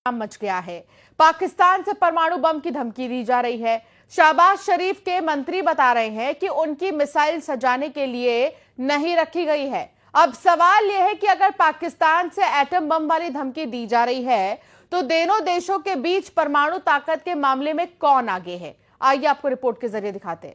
Much गया है। पाकिस्तान से परमाणु बम की धमकी दी जा रही है। शहबाज शरीफ के मंत्री बता रहे हैं कि उनकी मिसाइल सजाने के लिए नहीं रखी गई है। अब सवाल यह है कि अगर पाकिस्तान से एटम बम वाली धमकी दी जा रही है तो दोनों देशों के बीच परमाणु ताकत के मामले में कौन आगे है? आइए आपको रिपोर्ट के जरिए दिखाते हैं।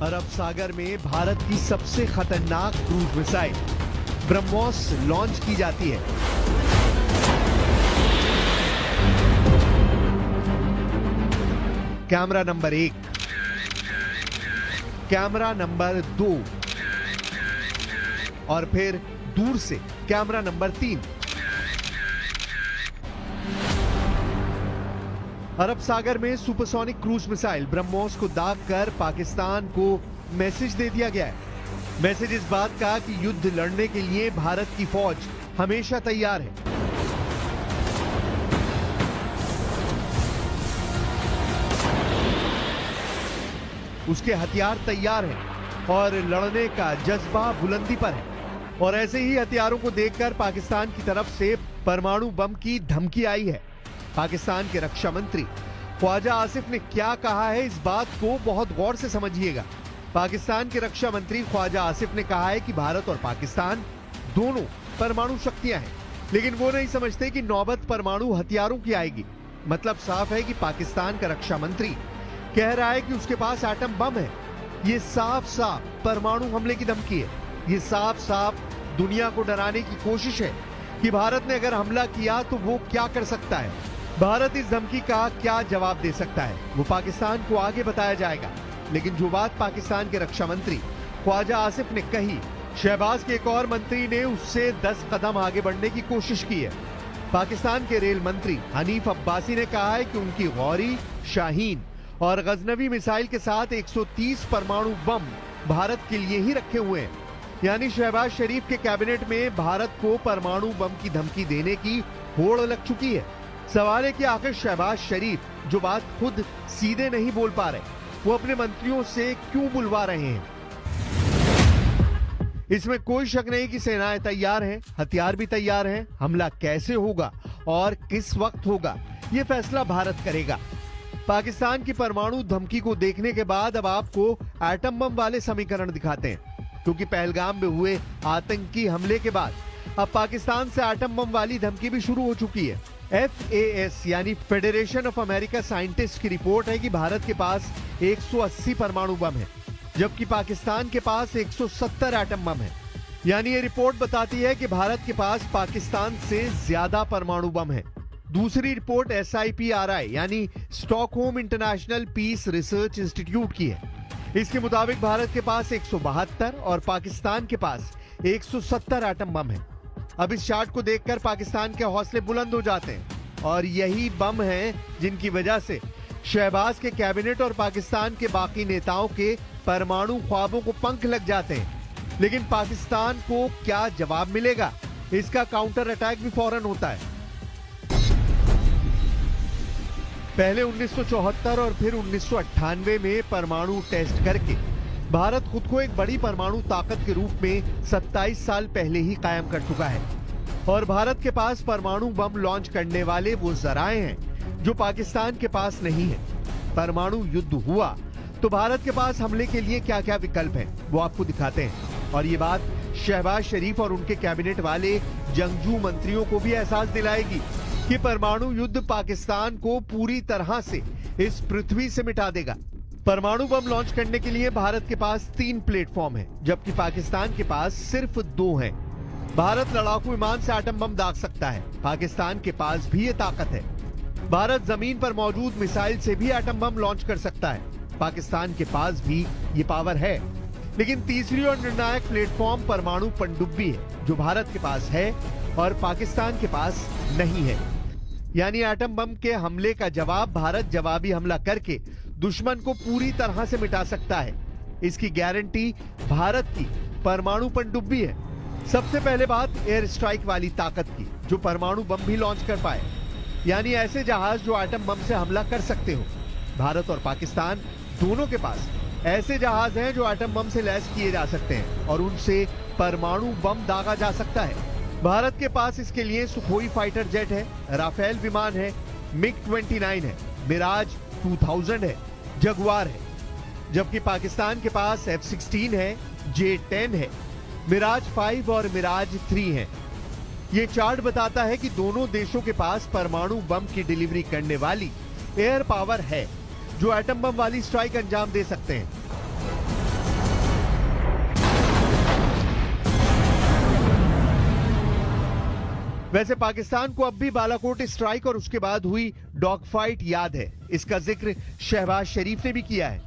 अरब सागर में भारत की सबसे खतरनाक क्रूज मिसाइल ब्रह्मोस लॉन्च की जाती है। कैमरा नंबर 1, कैमरा नंबर 2 और फिर दूर से कैमरा नंबर 3। अरब सागर में सुपरसोनिक क्रूज मिसाइल ब्रह्मोस को दाग कर पाकिस्तान को मैसेज दे दिया गया है। मैसेज इस बात का कि युद्ध लड़ने के लिए भारत की फौज हमेशा तैयार है। उसके हथियार तैयार हैं और लड़ने का जज्बा बुलंदी पर है। और ऐसे ही हथियारों को देखकर पाकिस्तान की तरफ से परमाणु बम की धमकी आई है। पाकिस्तान के रक्षा मंत्री ख्वाजा आसिफ ने क्या कहा है, इस बात को बहुत गौर से समझिएगा। पाकिस्तान के रक्षा मंत्री ख्वाजा आसिफ ने कहा है कि भारत और पाकिस्तान दोनों परमाणु शक्तियां हैं, लेकिन वो नहीं समझते कि नौबत परमाणु हथियारों की आएगी। मतलब साफ है कि पाकिस्तान का रक्षा मंत्री कह रहा है कि उसके पास एटम बम है। ये साफ साफ परमाणु हमले की धमकी है। ये साफ साफ दुनिया को डराने की कोशिश है कि भारत ने अगर हमला किया तो वो क्या कर सकता है, भारत इस धमकी का क्या जवाब दे सकता है, वो पाकिस्तान को आगे बताया जाएगा। लेकिन जो बात पाकिस्तान के रक्षा मंत्री ख्वाजा आसिफ ने कही, शहबाज के एक और मंत्री ने उससे 10 कदम आगे बढ़ने की कोशिश की है। पाकिस्तान के रेल मंत्री हनीफ अब्बासी ने कहा है कि उनकी गौरी, शाहीन और गजनवी मिसाइल के साथ 130 परमाणु बम भारत के लिए ही रखे हुए हैं। यानी शहबाज शरीफ के कैबिनेट में भारत को परमाणु बम की धमकी देने की होड़ लग चुकी है। सवाल है कि आखिर शहबाज शरीफ जो बात खुद सीधे नहीं बोल पा रहे, वो अपने मंत्रियों से क्यों बुलवा रहे हैं? इसमें कोई शक नहीं कि सेनाएं तैयार हैं, हथियार भी तैयार हैं। हमला कैसे होगा और किस वक्त होगा, ये फैसला भारत करेगा। पाकिस्तान की परमाणु धमकी को देखने के बाद अब आपको एटम बम वाले समीकरण दिखाते हैं, क्योंकि पहलगाम में हुए आतंकी हमले के बाद अब पाकिस्तान से एटम बम वाली धमकी भी शुरू हो चुकी है। FAS यानी फेडरेशन ऑफ अमेरिका साइंटिस्ट की रिपोर्ट है कि भारत के पास 180 परमाणु बम है, जबकि पाकिस्तान के पास 170 एटम बम है। यानी ये रिपोर्ट बताती है कि भारत के पास पाकिस्तान से ज्यादा परमाणु बम है। दूसरी रिपोर्ट SIPRI यानी Stockholm International Peace Research Institute की है। इसके मुताबिक भारत के पास 172 और पाकिस्तान के पास 170 एटम बम है। अब इस चार्ट को देखकर पाकिस्तान के हौसले बुलंद हो जाते हैं, और यही बम हैं जिनकी वजह से शहबाज के कैबिनेट और पाकिस्तान के बाकी नेताओं के परमाणु ख्वाबों को पंख लग जाते हैं। लेकिन पाकिस्तान को क्या जवाब मिलेगा, इसका काउंटर अटैक भी फौरन होता है। पहले 1974 और फिर 1998 में परमाणु टेस्ट करके भारत खुद को एक बड़ी परमाणु ताकत के रूप में 27 साल पहले ही कायम कर चुका है। और भारत के पास परमाणु बम लॉन्च करने वाले वो जराए हैं जो पाकिस्तान के पास नहीं है। परमाणु युद्ध हुआ तो भारत के पास हमले के लिए क्या क्या विकल्प हैं, वो आपको दिखाते हैं। और ये बात शहबाज शरीफ और उनके कैबिनेट वाले जंगजू मंत्रियों को भी एहसास दिलाएगी कि परमाणु युद्ध पाकिस्तान को पूरी तरह से इस पृथ्वी से मिटा देगा। परमाणु बम लॉन्च करने के लिए भारत के पास 3 प्लेटफॉर्म हैं, जबकि पाकिस्तान के पास सिर्फ 2 हैं। भारत लड़ाकू विमान से एटम बम दाग सकता है, पाकिस्तान के पास भी ये ताकत है। भारत जमीन पर मौजूद मिसाइल से भी एटम बम लॉन्च कर सकता है, पाकिस्तान के पास भी ये पावर है। लेकिन तीसरी और निर्णायक प्लेटफॉर्म परमाणु पनडुब्बी है, जो भारत के पास है और पाकिस्तान के पास नहीं है। यानी एटम बम के हमले का जवाब भारत जवाबी हमला करके दुश्मन को पूरी तरह से मिटा सकता है। इसकी गारंटी भारत की परमाणु पनडुब्बी है। सबसे पहले बात एयर स्ट्राइक वाली ताकत की, जो परमाणु बम भी लॉन्च कर पाए, यानी ऐसे जहाज जो एटम बम से हमला कर सकते हो। भारत और पाकिस्तान दोनों के पास ऐसे जहाज हैं जो एटम बम से लैस किए जा सकते हैं और उनसे परमाणु बम दागा जा सकता है। भारत के पास इसके लिए सुखोई फाइटर जेट है, राफेल विमान है, मिग-29 है, मिराज 2000 है, जगुआर है। जबकि पाकिस्तान के पास F-16 है, J-10 है, मिराज 5 और मिराज 3 है। ये चार्ट बताता है कि दोनों देशों के पास परमाणु बम की डिलीवरी करने वाली एयर पावर है, जो एटम बम वाली स्ट्राइक अंजाम दे सकते हैं। वैसे पाकिस्तान को अब भी बालाकोट स्ट्राइक और उसके बाद हुई डॉग फाइट याद है। इसका जिक्र शहबाज शरीफ ने भी किया है।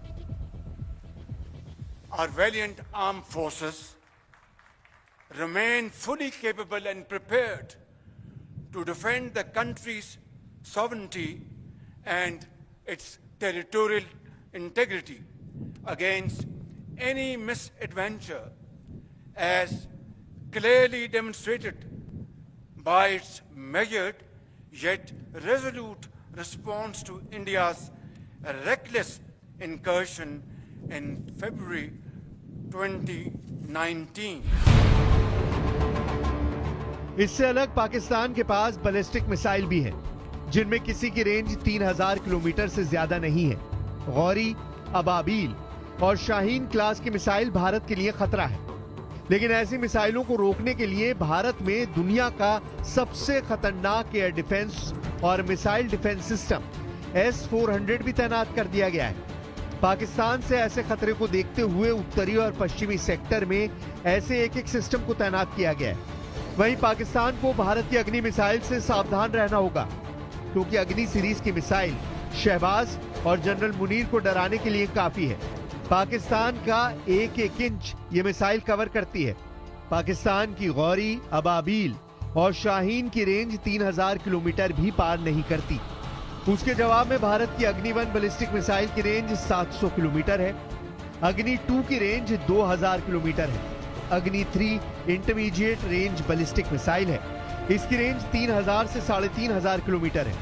Our valiant armed forces remain fully capable and prepared to defend the country's sovereignty and its territorial integrity against any misadventure, as clearly demonstrated by its measured yet resolute response to India's reckless incursion in February 2019. इससे अलग पाकिस्तान के पास ballistic missile भी हैं, जिनमें किसी की range 3000 kilometre से ज्यादा नहीं है। गौरी, अबाबील और शाहीन क्लास की मिसाइल भारत के लिए खतरा है, लेकिन ऐसी मिसाइलों को रोकने के लिए भारत में दुनिया का सबसे खतरनाक एयर डिफेंस और मिसाइल डिफेंस सिस्टम S-400 भी तैनात कर दिया गया है। पाकिस्तान से ऐसे खतरे को देखते हुए उत्तरी और पश्चिमी सेक्टर में ऐसे एक सिस्टम को तैनात किया गया है। वहीं पाकिस्तान को भारत की अग्नि मिसाइल से सावधान रहना होगा, क्योंकि अग्नि सीरीज की मिसाइल शहबाज और जनरल मुनीर को डराने के लिए काफी है। पाकिस्तान का एक इंच ये मिसाइल कवर करती है। पाकिस्तान की गौरी, अबाबील और शाहीन की रेंज 3000 किलोमीटर भी पार नहीं करती। उसके जवाब में भारत की अग्नि 1 बैलिस्टिक मिसाइल की रेंज 700 किलोमीटर है, अग्नि 2 की रेंज 2000 किलोमीटर है, अग्नि 3 इंटरमीडिएट रेंज बैलिस्टिक मिसाइल है, इसकी रेंज 3000 से 3500 किलोमीटर है,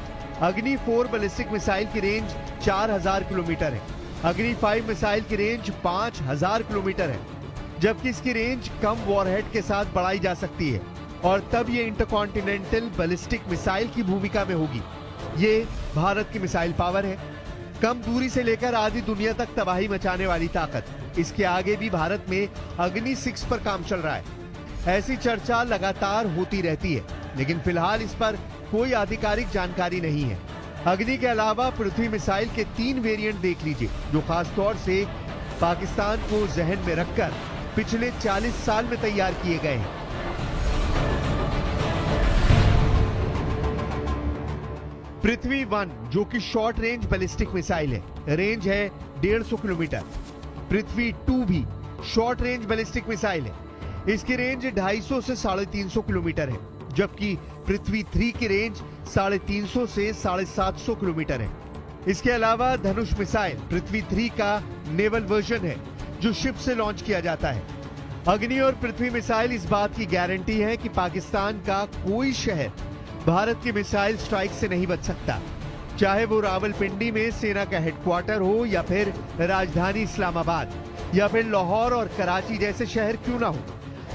अग्नि 4 बैलिस्टिक मिसाइल की रेंज 4000 किलोमीटर है, अग्नि 5 मिसाइल की रेंज 5000 किलोमीटर है, जबकि इसकी रेंज कम वॉरहेड के साथ बढ़ाई जा सकती है और तब ये इंटरकॉन्टिनेंटल बैलिस्टिक मिसाइल की भूमिका में होगी। ये भारत की मिसाइल पावर है, कम दूरी से लेकर आधी दुनिया तक तबाही मचाने वाली ताकत। इसके आगे भी भारत में अग्नि 6 पर काम चल रहा है। ऐसी चर्चा लगातार होती रहती है, लेकिन फिलहाल इस पर कोई आधिकारिक जानकारी नहीं है। अग्नि के अलावा पृथ्वी मिसाइल के 3 वेरिएंट देख लीजिए, जो खासतौर से पाकिस्तान को जहन में रखकर पिछले 40 साल में तैयार किए गए हैं। पृथ्वी 1 जो कि शॉर्ट रेंज बैलिस्टिक मिसाइल है, रेंज है 150 किलोमीटर। पृथ्वी 2 भी शॉर्ट रेंज बैलिस्टिक मिसाइल है, इसकी रेंज 250 से 350 किलोमीटर है, जबकि पृथ्वी 3 की रेंज 350 से 750 किलोमीटर है। इसके अलावा धनुष मिसाइल पृथ्वी 3 का नेवल वर्जन है, जो शिप से लॉन्च किया जाता है। अग्नि और पृथ्वी मिसाइल इस बात की गारंटी है कि पाकिस्तान का कोई शहर भारत की मिसाइल स्ट्राइक से नहीं बच सकता, चाहे वो रावलपिंडी में सेना का हेडक्वार्टर हो, या फिर राजधानी इस्लामाबाद, या फिर लाहौर और कराची जैसे शहर क्यों ना हो।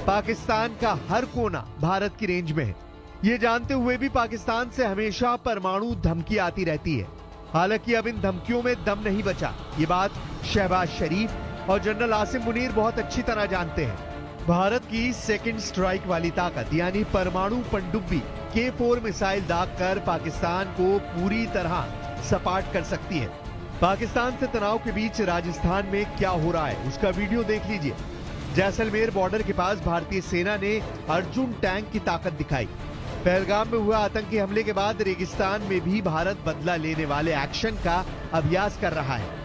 पाकिस्तान का हर कोना भारत की रेंज में है। ये जानते हुए भी पाकिस्तान से हमेशा परमाणु धमकी आती रहती है। हालांकि अब इन धमकियों में दम नहीं बचा, ये बात शहबाज शरीफ और जनरल आसिम मुनीर बहुत अच्छी तरह जानते हैं। भारत की सेकंड स्ट्राइक वाली ताकत यानी परमाणु पनडुब्बी K4 मिसाइल दागकर पाकिस्तान को पूरी तरह सपाट कर सकती है। पाकिस्तान से तनाव के बीच राजस्थान में क्या हो रहा है, उसका वीडियो देख लीजिए। जैसलमेर बॉर्डर के पास भारतीय सेना ने अर्जुन टैंक की ताकत दिखाई। पहलगाम में हुआ आतंकी हमले के बाद रेगिस्तान में भी भारत बदला लेने वाले एक्शन का अभ्यास कर रहा है।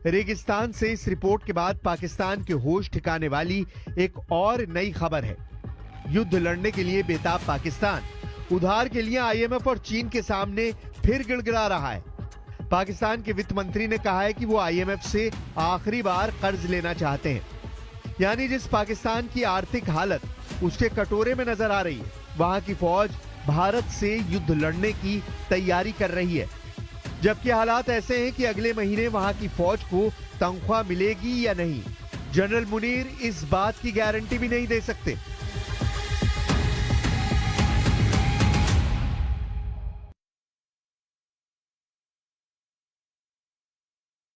रेगिस्तान से इस रिपोर्ट के बाद पाकिस्तान के होश ठिकाने वाली एक और नई खबर है। युद्ध लड़ने के लिए बेताब पाकिस्तान उधार के लिए IMF और चीन के सामने फिर गिड़गिड़ा रहा है। पाकिस्तान के वित्त मंत्री ने कहा है कि वो IMF से आखिरी बार कर्ज लेना चाहते हैं। यानी जिस पाकिस्तान की आर्थिक हालत उसके कटोरे में नजर आ रही है, वहां की फौज भारत से युद्ध लड़ने की तैयारी कर रही है। जबकि हालात ऐसे हैं कि अगले महीने वहां की फौज को तनख्वाह मिलेगी या नहीं, जनरल मुनीर इस बात की गारंटी भी नहीं दे सकते।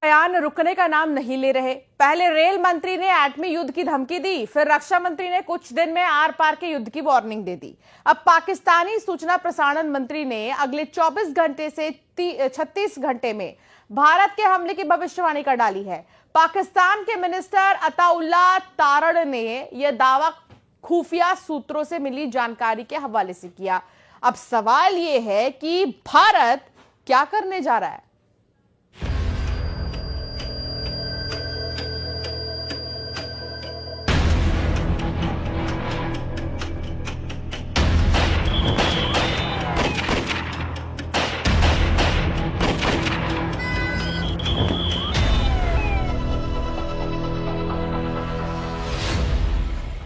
बयान रुकने का नाम नहीं ले रहे। पहले रेल मंत्री ने एटमी युद्ध की धमकी दी, फिर रक्षा मंत्री ने कुछ दिन में आर पार के युद्ध की वार्निंग दे दी। अब पाकिस्तानी सूचना प्रसारण मंत्री ने अगले 24 घंटे से 36 घंटे में भारत के हमले की भविष्यवाणी कर डाली है। पाकिस्तान के मिनिस्टर अताउल्लाह तारड़ ने यह दावा खुफिया सूत्रों से मिली जानकारी के हवाले से किया। अब सवाल यह है कि भारत क्या करने जा रहा है।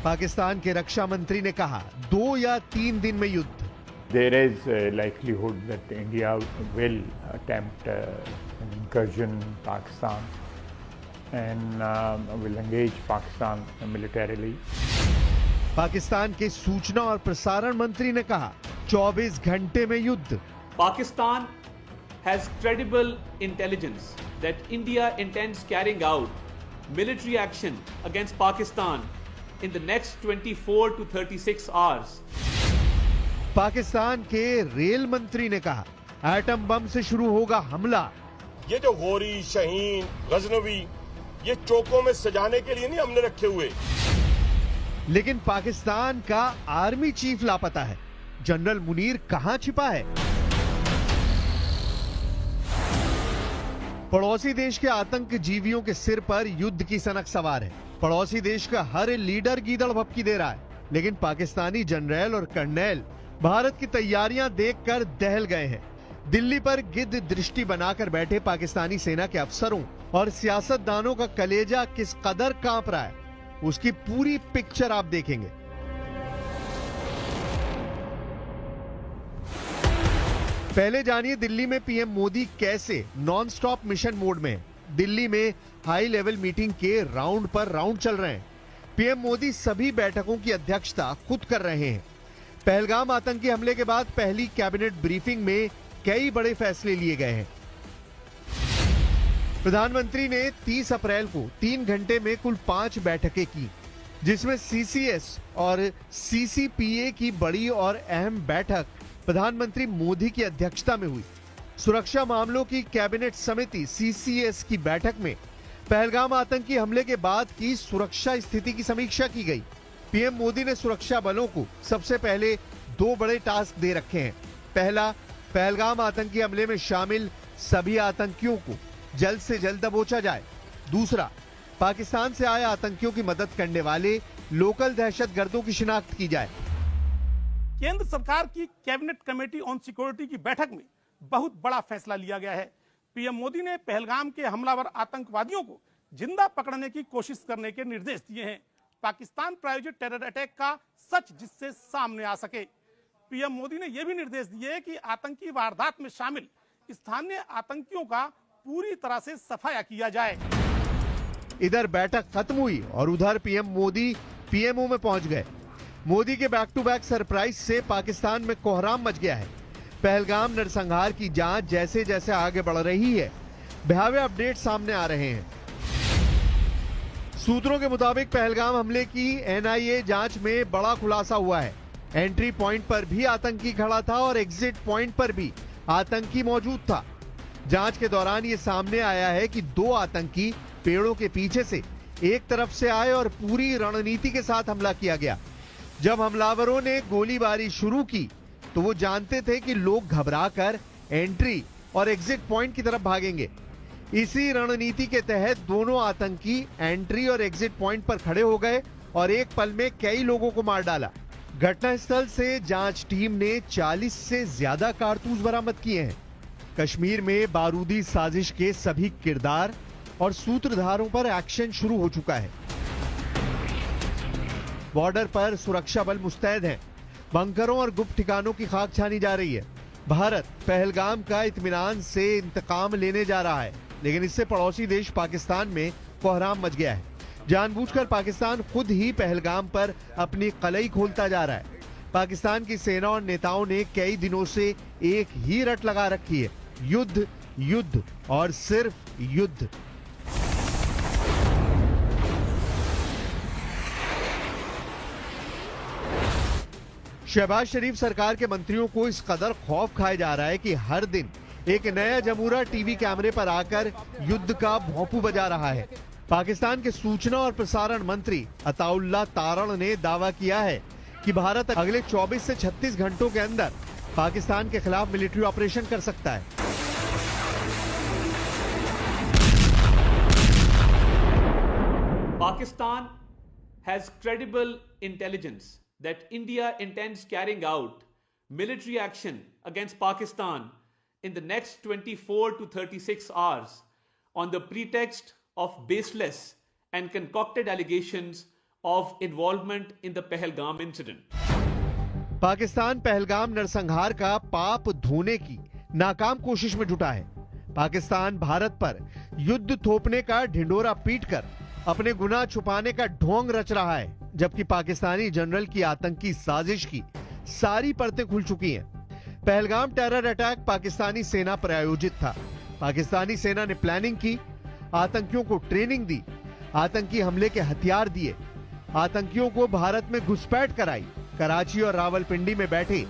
पाकिस्तान के रक्षा मंत्री ने कहा 2 या 3 दिन में युद्ध। There is a likelihood that India will attempt an incursion in Pakistan and will engage Pakistan militarily. Pakistan के सूचना और प्रसारण मंत्री ने कहा 24 घंटे में युद्ध। Pakistan has credible intelligence that India intends carrying out military action against Pakistan in the next 24 to 36 hours. Pakistan के रेल मंत्री ने कहा एटम बम से शुरू होगा हमला। ये जो गोरी, शहीन, गजनवी, ये चौकों में सजाने के लिए नहीं हमने रखे हुए। लेकिन पाकिस्तान का आर्मी चीफ लापता है। जनरल मुनीर कहां छिपा है? पड़ोसी देश के आतंकजीवियों के सिर पर युद्ध की सनक सवार है। पड़ोसी देश का हर लीडर गीदड़ भपकी दे रहा है, लेकिन पाकिस्तानी जनरल और कर्नल भारत की तैयारियां देखकर दहल गए हैं। दिल्ली पर गिद्ध दृष्टि बनाकर बैठे पाकिस्तानी सेना के अफसरों और सियासतदानों का कलेजा किस कदर कांप रहा है, उसकी पूरी पिक्चर आप देखेंगे। पहले जानिए दिल्ली में पीएम मोदी कैसे नॉन स्टॉप मिशन मोड में हैं। दिल्ली में हाई लेवल मीटिंग के राउंड पर राउंड चल रहे हैं। पीएम मोदी सभी बैठकों की अध्यक्षता खुद कर रहे हैं। पहलगाम आतंकी हमले के बाद पहली कैबिनेट ब्रीफिंग में कई बड़े फैसले लिए गए हैं। प्रधानमंत्री ने 30 अप्रैल को 3 घंटे में कुल 5 बैठकें की, जिसमें सीसीएस और सीसीपीए की बड़ी और अहम बैठक प्रधानमंत्री मोदी की अध्यक्षता में हुई। सुरक्षा मामलों की कैबिनेट समिति सीसीएस की बैठक में पहलगाम आतंकी हमले के बाद की सुरक्षा स्थिति की समीक्षा की गई। पीएम मोदी ने सुरक्षा बलों को सबसे पहले 2 बड़े टास्क दे रखे हैं। पहला, पहलगाम आतंकी हमले में शामिल सभी आतंकियों को जल्द से जल्द दबोचा जाए। दूसरा, पाकिस्तान से आए आतंकियों की मदद करने वाले लोकल दहशतगर्दों की शिनाख्त की जाए। केंद्र सरकार की कैबिनेट कमेटी ऑन सिक्योरिटी की बैठक में बहुत बड़ा फैसला लिया गया है। पीएम मोदी ने पहलगाम के हमलावर आतंकवादियों को जिंदा पकड़ने की कोशिश करने के निर्देश दिए हैं। पाकिस्तान प्रायोजित टेरर अटैक का सच जिससे सामने आ सके। पीएम मोदी ने यह भी निर्देश दिए कि आतंकी वारदात में शामिल स्थानीय आतंकियों का पूरी तरह से सफाया किया जाए। इधर बैठक खत्म हुई और उधर पीएम मोदी पीएमओ में पहुंच गए। मोदी के बैक टू बैक सरप्राइज से पाकिस्तान में कोहराम मच गया है। पहलगाम नरसंहार की जांच जैसे जैसे आगे बढ़ रही है, भयावह अपडेट सामने आ रहे हैं। सूत्रों के मुताबिक पहलगाम हमले की एनआईए जांच में बड़ा खुलासा हुआ है। एंट्री पॉइंट पर भी आतंकी खड़ा था और एग्जिट पॉइंट पर भी आतंकी मौजूद था। जांच के दौरान ये सामने आया है कि 2 आतंकी पेड़ों के पीछे से एक तरफ से आए और पूरी रणनीति के साथ हमला किया गया। जब हमलावरों ने गोलीबारी शुरू की तो वो जानते थे कि लोग घबराकर एंट्री और एग्जिट पॉइंट की तरफ भागेंगे। इसी रणनीति के तहत दोनों आतंकी एंट्री और एग्जिट पॉइंट पर खड़े हो गए और एक पल में कई लोगों को मार डाला। घटनास्थल से जांच टीम ने 40 से ज्यादा कारतूस बरामद किए हैं। कश्मीर में बारूदी साजिश के सभी किरदार और सूत्रधारों पर एक्शन शुरू हो चुका है। बॉर्डर पर सुरक्षा बल मुस्तैद हैं। बंकरों और गुप्त ठिकानों की खाक छानी जा रही है। भारत पहलगाम का इत्मीनान से इंतकाम लेने जा रहा है, लेकिन इससे पड़ोसी देश पाकिस्तान में कोहराम मच गया है। जानबूझकर पाकिस्तान खुद ही पहलगाम पर अपनी कलई खोलता जा रहा है। पाकिस्तान की सेना और नेताओं ने कई दिनों से एक ही रट लगा रखी है, युद्ध, युद्ध और सिर्फ युद्ध। शहबाज शरीफ सरकार के मंत्रियों को इस कदर खौफ खाया जा रहा है कि हर दिन एक नया जमूरा टीवी कैमरे पर आकर युद्ध का भोंपू बजा रहा है। पाकिस्तान के सूचना और प्रसारण मंत्री अताउल्लाह तारण ने दावा किया है कि भारत अगले 24 से 36 घंटों के अंदर पाकिस्तान के खिलाफ मिलिट्री ऑपरेशन कर सकता है। Pakistan has credible intelligence that India intends carrying out military action against Pakistan in the next 24 to 36 hours on the pretext of baseless and concocted allegations of involvement in the Pahalgam incident. Pakistan Pahalgam नरसंहार का पाप धोने की नाकाम कोशिश में जुटा है। पाकिस्तान भारत पर युद्ध थोपने का ढिंडोरा पीटकर अपने गुनाह छुपाने का ढोंग रच रहा है, जबकि पाकिस्तानी जनरल की आतंकी साजिश की सारी परतें खुल चुकी हैं। पहलगाम टेरर अटैक पाकिस्तानी सेना पर आयोजित था। पाकिस्तानी सेना ने प्लानिंग की, आतंकियों को ट्रेनिंग दी, आतंकी हमले के हथियार दिए, आतंकियों को भारत में घुसपैठ कराई। कराची और रावलपिंडी में बैठे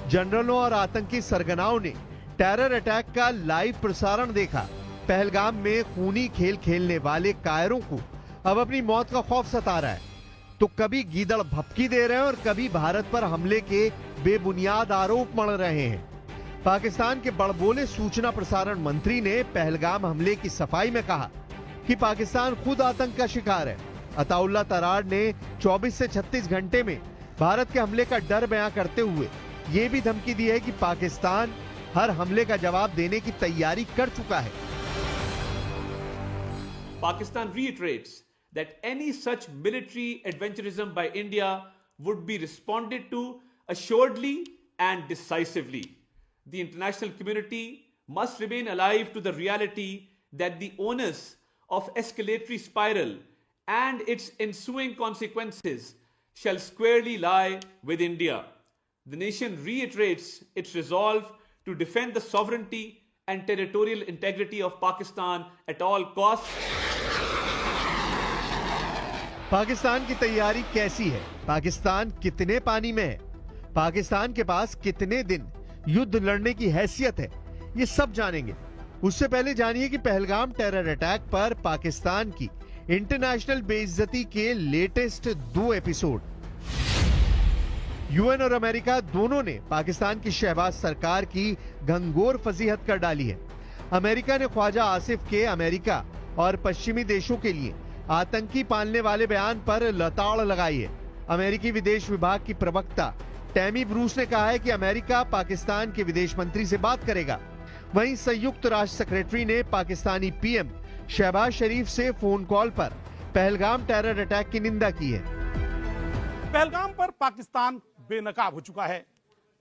जनरलों और आतंकी सरगनाओं ने टेरर अटैक का लाइव प्रसारण देखा। पहलगाम में खूनी खेल खेलने वाले कायरों को अब अपनी मौत का खौफ सता रहा है, तो कभी गीदड़ भपकी दे रहे हैं और कभी भारत पर हमले के बेबुनियाद आरोप मढ़ रहे हैं। पाकिस्तान के बड़बोले सूचना प्रसारण मंत्री ने पहलगाम हमले की सफाई में कहा कि पाकिस्तान खुद आतंक का शिकार है। अताउल्लाह तरार ने 24 से 36 घंटे में भारत के हमले का डर बयां करते हुए ये भी धमकी दी है कि पाकिस्तान हर हमले का जवाब देने की तैयारी कर चुका है। Pakistan reiterates that any such military adventurism by India would be responded to assuredly and decisively. The international community must remain alive to the reality that the onus of escalatory spiral and its ensuing consequences shall squarely lie with India. The nation reiterates its resolve to defend the sovereignty and territorial integrity of Pakistan at all costs. Pakistan की तैयारी कैसी है? पाकिस्तान कितने पानी में है? पाकिस्तान के पास कितने दिन युद्ध लड़ने की हैसियत है? ये सब जानेंगे। उससे पहले जानिए कि पहलगाम टेरर अटैक पर पाकिस्तान की इंटरनेशनल बेइज्जती के लेटेस्ट 2 एपिसोड। यूएन और अमेरिका दोनों ने पाकिस्तान की शहबाज सरकार की घंघोर फजीहत कर डाली है। अमेरिका ने ख्वाजा आसिफ के अमेरिका और पश्चिमी देशों के लिए आतंकी पालने वाले बयान पर लताड़ लगाई है। अमेरिकी विदेश विभाग की प्रवक्ता टैमी ब्रूस ने कहा है कि अमेरिका पाकिस्तान के विदेश मंत्री से बात करेगा। वहीं संयुक्त राष्ट्र सेक्रेटरी ने पाकिस्तानी पीएम शहबाज शरीफ से फोन कॉल पर पहलगाम टेरर अटैक की निंदा की है। पहलगाम पर पाकिस्तान बेनकाब हो चुका है।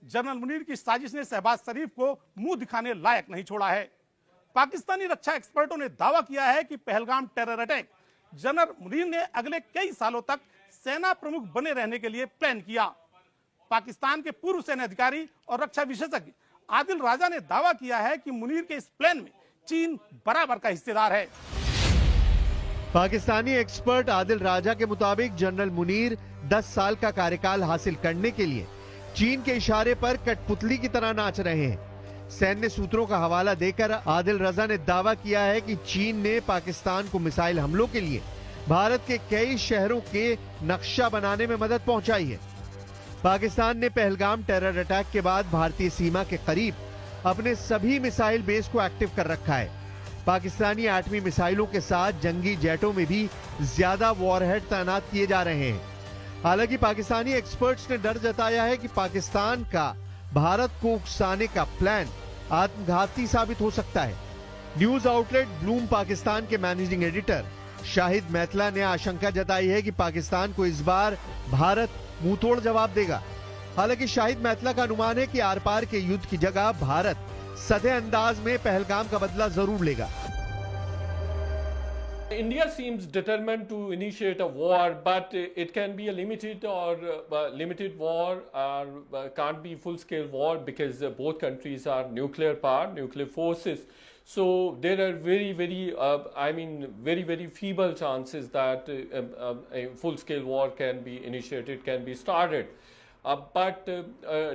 जनरल मुनीर की साजिश ने शहबाज शरीफ को मुंह दिखाने लायक नहीं छोड़ा है। पाकिस्तानी रक्षा एक्सपर्टों ने दावा किया है कि Pahalgam terror attack general Munir ने अगले कई सालों तक सेना प्रमुख बने रहने के लिए प्लान किया। पाकिस्तान के पूर्व सेना अधिकारी और रक्षा विशेषज्ञ आदिल राजा ने दावा किया है कि मुनीर के इस प्लान में चीन बराबर का हिस्सेदार है। पाकिस्तानी एक्सपर्ट आदिल राजा के मुताबिक जनरल मुनीर 10 साल का कार्यकाल हासिल करने के लिए चीन के इशारे पर कठपुतली की तरह नाच रहे हैं। सैन्य सूत्रों का हवाला देकर आदिल रजा ने दावा किया है कि चीन ने पाकिस्तान को मिसाइल हमलों के लिए भारत के कई शहरों के नक्शा बनाने में मदद पहुंचाई है। पाकिस्तान ने पहलगाम टेरर अटैक के बाद भारतीय सीमा के करीब अपने सभी मिसाइल बेस को एक्टिव कर रखा है। पाकिस्तानी एटमी मिसाइलों के साथ जंगी जेटों में भी ज्यादा वॉरहेड तैनात किए जा रहे हैं। हालांकि पाकिस्तानी एक्सपर्ट्स ने डर जताया है कि पाकिस्तान का भारत को उकसाने का प्लान आत्मघाती साबित हो सकता है। न्यूज आउटलेट ब्लूम पाकिस्तान के मैनेजिंग एडिटर शाहिद मैतला ने आशंका जताई है कि पाकिस्तान को इस बार भारत मुंहतोड़ जवाब देगा। हालांकि शाहिद मैतला का अनुमान है कि आर पार के युद्ध की जगह भारत सधे अंदाज में पहलगाम का बदला जरूर लेगा। India seems determined to initiate a war, but it can be a limited war, or can't be full-scale war because both countries are nuclear power, nuclear forces. So there are very feeble chances that a full-scale war can be initiated, can be started. But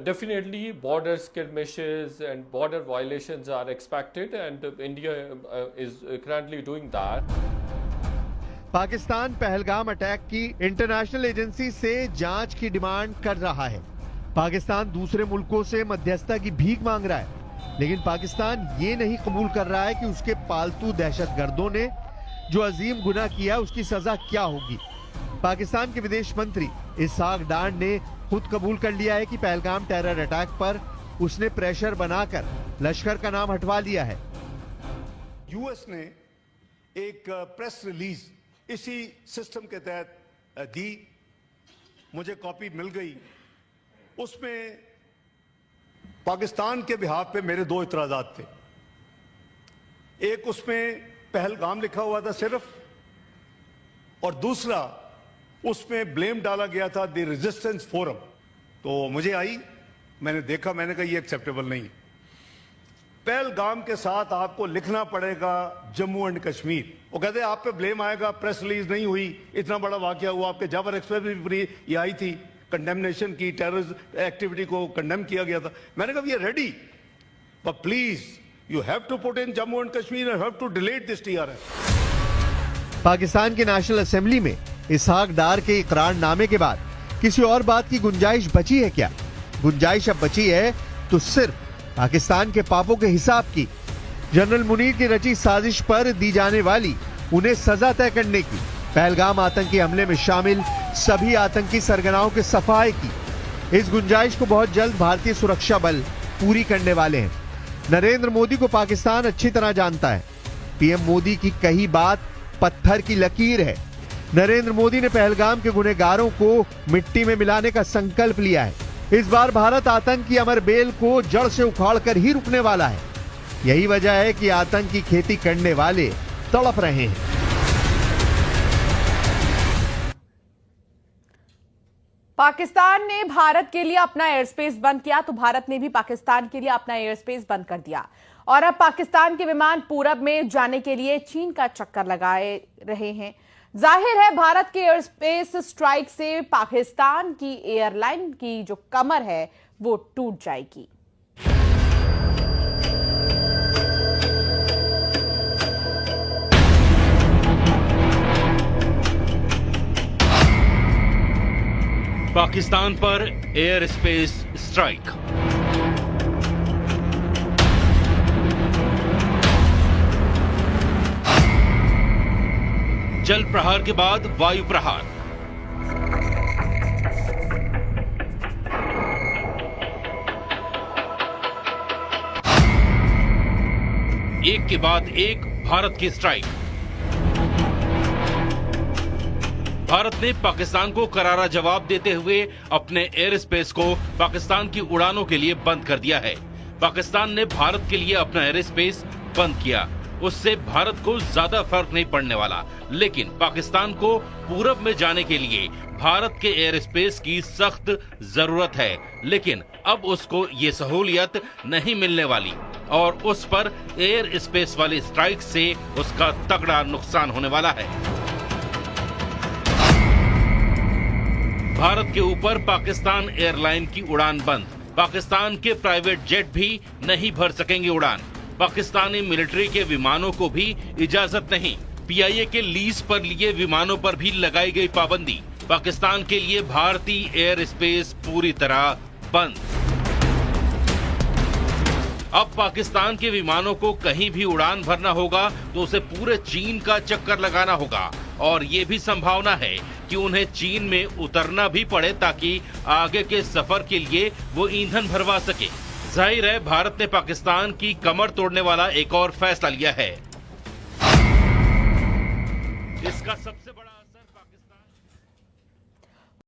definitely border skirmishes and border violations are expected, and India is currently doing that. Pakistan Pahalgam attack की international agency से जांच की demand कर रहा है। पाकिस्तान दूसरे मुल्कों से मध्यस्थता की भीख मांग रहा है, लेकिन पाकिस्तान ये नहीं कबूल कर रहा है कि उसके पालतू दहशतगर्दों ने जो अजीम गुनाह किया उसकी सजा क्या होगी। पाकिस्तान के विदेश मंत्री इसहाक डार ने खुद कबूल कर लिया है कि पहलगाम टेरर अटैक पर उसने प्रेशर बनाकर लश्कर का नाम हटवा लिया है। यूएस ने एक प्रेस रिलीज इसी सिस्टम के तहत दी, मुझे कॉपी मिल गई। उसमें पाकिस्तान के बिहाफ पे मेरे दो इतराजात थे। एक उसमें पहलगाम लिखा हुआ था सिर्फ, और दूसरा उसमें ब्लेम डाला गया था द रेजिस्टेंस फोरम। तो मुझे आई, मैंने देखा, मैंने कहा ये एक्सेप्टेबल नहीं है। पहलगाम के साथ आपको लिखना पड़ेगा जम्मू एंड कश्मीर। वो कहते हैं आप पे ब्लेम आएगा, प्रेस रिलीज नहीं हुई, इतना बड़ा वाकया हुआ, आपके जाबर एक्सप्रेस भी ये आई थी, कंडेमनेशन की, टेररिस्ट एक्टिविटी को कंडेम किया गया था। मैंने कहा we are ready, but please you have to put in Jammu and Kashmir and have to delete this TRF। Pakistan की नेशनल असेंबली में इसहाक डार के इकरारनामे के बाद किसी और बात की गुंजाइश बची है क्या? गुंजाइश अब बची है तो सिर्फ पाकिस्तान के पापों के हिसाब की। जनरल मुनीर की रची साजिश पर दी जाने वाली उन्हें सजा तय करने की, पहलगाम आतंकी हमले में शामिल सभी आतंकी सरगनाओं के सफाए की। इस गुंजाइश को बहुत जल्द भारतीय सुरक्षा बल पूरी करने वाले हैं। नरेंद्र मोदी को पाकिस्तान अच्छी तरह जानता है। पीएम मोदी की कही बात पत्थर की लकीर है। नरेंद्र मोदी ने पहलगाम के गुनहगारों को मिट्टी में मिलाने का संकल्प लिया है। इस बार भारत आतंक की अमर बेल को जड़ से उखाड़कर ही रुकने वाला है। यही वजह है कि आतंक की खेती करने वाले तड़प रहे हैं। पाकिस्तान ने भारत के लिए अपना एयर स्पेस बंद किया तो भारत ने भी पाकिस्तान के लिए अपना एयर स्पेस बंद कर दिया, और अब पाकिस्तान के विमान पूरब में जाने के लिए चीन का चक्कर लगाए रहे हैं। जाहिर है भारत के एयर स्पेस स्ट्राइक से पाकिस्तान की एयरलाइन की जो कमर है वो टूट जाएगी। पाकिस्तान पर एयर स्पेस स्ट्राइक। जल प्रहार के बाद वायु प्रहार। एक के बाद एक भारत की स्ट्राइक। भारत ने पाकिस्तान को करारा जवाब देते हुए अपने एयर स्पेस को पाकिस्तान की उड़ानों के लिए बंद कर दिया है। पाकिस्तान ने भारत के लिए अपना एयर स्पेस बंद किया, उससे भारत को ज्यादा फर्क नहीं पड़ने वाला, लेकिन पाकिस्तान को पूरब में जाने के लिए भारत के एयर स्पेस की सख्त जरूरत है। लेकिन अब उसको ये सहूलियत नहीं मिलने वाली और उस पर एयर स्पेस वाली स्ट्राइक से उसका तगड़ा नुकसान होने वाला है। भारत के ऊपर पाकिस्तान एयरलाइन की उड़ान बंद। पाकिस्तान के प्राइवेट जेट भी नहीं भर सकेंगे उड़ान। पाकिस्तानी मिलिट्री के विमानों को भी इजाजत नहीं। पीआईए के लीज पर लिए विमानों पर भी लगाई गई पाबंदी। पाकिस्तान के लिए भारतीय एयर स्पेस पूरी तरह बंद। अब पाकिस्तान के विमानों को कहीं भी उड़ान भरना होगा तो उसे पूरे चीन का चक्कर लगाना होगा, और ये भी संभावना है कि उन्हें चीन में उतरना भी पड़े ताकि आगे के सफर के लिए वो ईंधन भरवा सके। जाहिर है भारत ने पाकिस्तान की कमर तोड़ने वाला एक और फैसला लिया है। इसका सबसे बड़ा